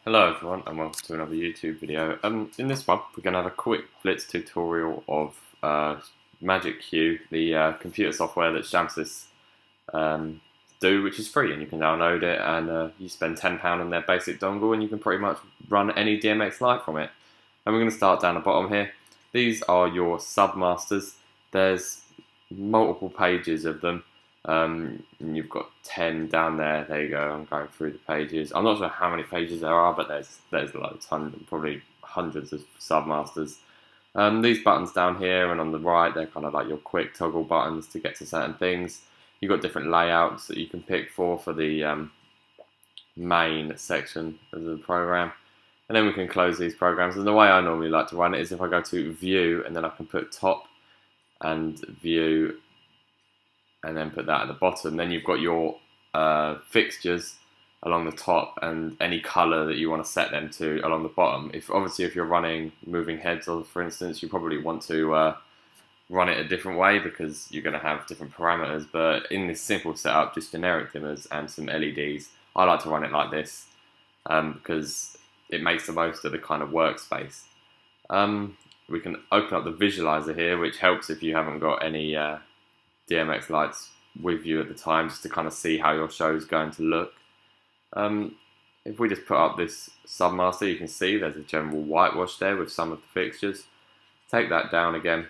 Hello everyone and welcome to another YouTube video. In this one we're going to have a quick blitz tutorial of MagicQ, the computer software that Chamsys do, which is free and you can download it, and you spend £10 on their basic dongle and you can pretty much run any DMX Lite from it. And we're going to start down the bottom here. These are your submasters. There's multiple pages of them. You've got 10 down there. There you go. I'm going through the pages. I'm not sure how many pages there are, but there's loads, probably hundreds of submasters. These buttons down here and on the right, they're kind of like your quick toggle buttons to get to certain things. You've got different layouts that you can pick for the main section of the program. And then we can close these programs. And the way I normally like to run it is if I go to View and then I can put Top and View and then put that at the bottom. Then you've got your fixtures along the top and any color that you want to set them to along the bottom. Obviously if you're running moving heads, or for instance, you probably want to run it a different way because you're going to have different parameters. But in this simple setup, just generic dimmers and some LEDs, I like to run it like this because it makes the most of the kind of workspace. We can open up the visualizer here, which helps if you haven't got any DMX lights with you at the time, just to kind of see how your show is going to look. If we just put up this submaster, you can see there's a general whitewash there with some of the fixtures. Take that down again,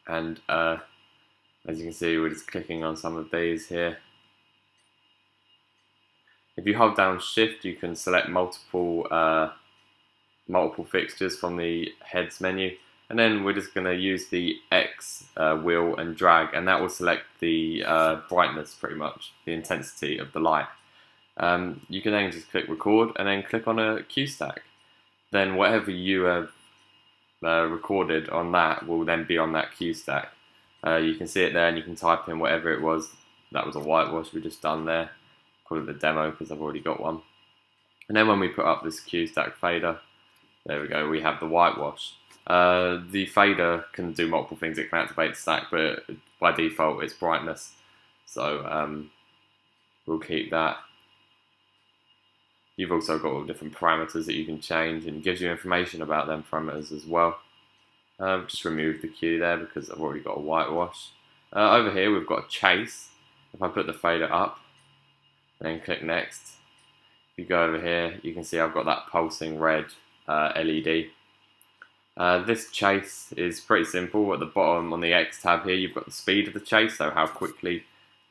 and as you can see, we're just clicking on some of these here. If you hold down Shift, you can select multiple fixtures from the heads menu. And then we're just going to use the X wheel and drag, and that will select the brightness, pretty much, the intensity of the light. You can then just click record and then click on a Q stack. Then whatever you have recorded on that will then be on that Q stack. You can see it there and you can type in whatever it was. That was a whitewash we just done there. Call it the demo because I've already got one. And then when we put up this Q stack fader, there we go, we have the whitewash. The fader can do multiple things. It can activate the stack, but by default it's brightness, so we'll keep that. You've also got all different parameters that you can change, and it gives you information about them parameters as well. Just remove the Q there because I've already got a whitewash. Over here we've got a chase. If I put the fader up and then click next, if you go over here you can see I've got that pulsing red LED. This chase is pretty simple. At the bottom on the X tab here, you've got the speed of the chase, so how quickly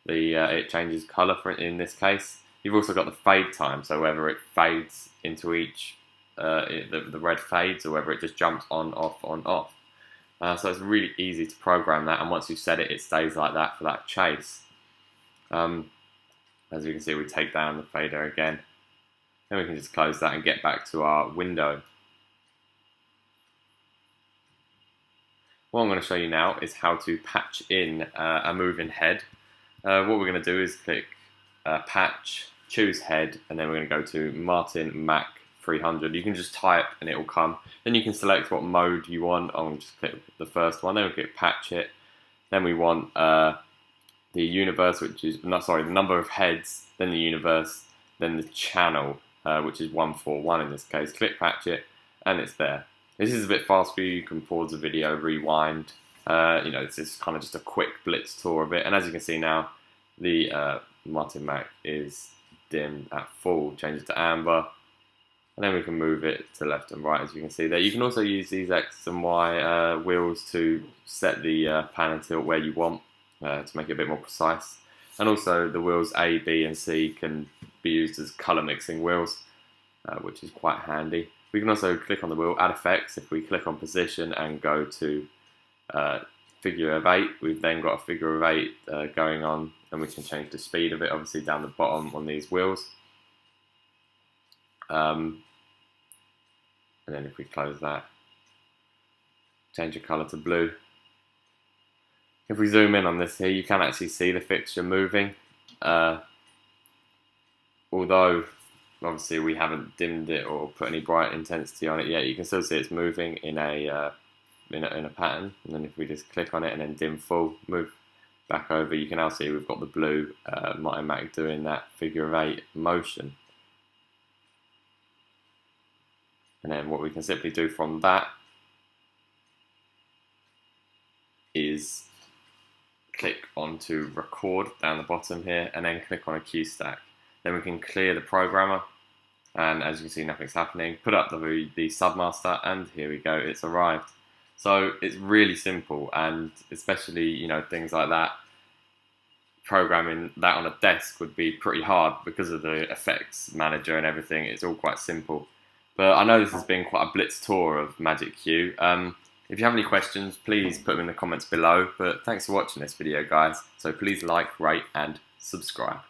it changes colour in this case. You've also got the fade time, so whether it fades into each, the red fades, or whether it just jumps on, off, on, off. So it's really easy to program that, and once you've set it, it stays like that for that chase. As you can see, we take down the fader again. Then we can just close that and get back to our window. What I'm going to show you now is how to patch in a moving head. What we're going to do is click patch, choose head, and then we're going to go to Martin Mac 300. You can just type and it will come. Then you can select what mode you want. I'm going to just click the first one. Then we'll click patch it. Then we want the universe, which is, the number of heads, then the universe, then the channel, which is 141 in this case. Click patch it, and it's there. This is a bit fast for you. You can pause the video, rewind. It's kind of just a quick blitz tour of it. And as you can see now, the Martin Mac is dimmed at full. Change it to amber, and then we can move it to left and right, as you can see there. You can also use these X and Y wheels to set the pan and tilt where you want to make it a bit more precise. And also the wheels A, B, and C can be used as color mixing wheels, which is quite handy. We can also click on the wheel, add effects. If we click on position and go to figure of 8, we've then got a figure of 8 going on, and we can change the speed of it, obviously down the bottom on these wheels. And then if we close that, change the colour to blue. If we zoom in on this here, you can actually see the fixture moving. Although obviously we haven't dimmed it or put any bright intensity on it yet, you can still see it's moving in a pattern. And then if we just click on it and then dim full, move back over, you can now see we've got the blue Martin Mac doing that figure of 8 motion. And then what we can simply do from that is click onto record down the bottom here, and then click on a Q stack. Then we can clear the programmer, and as you can see, nothing's happening. Put up the submaster, and here we go, it's arrived. So it's really simple, and especially things like that, programming that on a desk would be pretty hard because of the effects manager and everything. It's all quite simple. But I know this has been quite a blitz tour of MagicQ. If you have any questions, please put them in the comments below. But thanks for watching this video, guys. So please like, rate, and subscribe.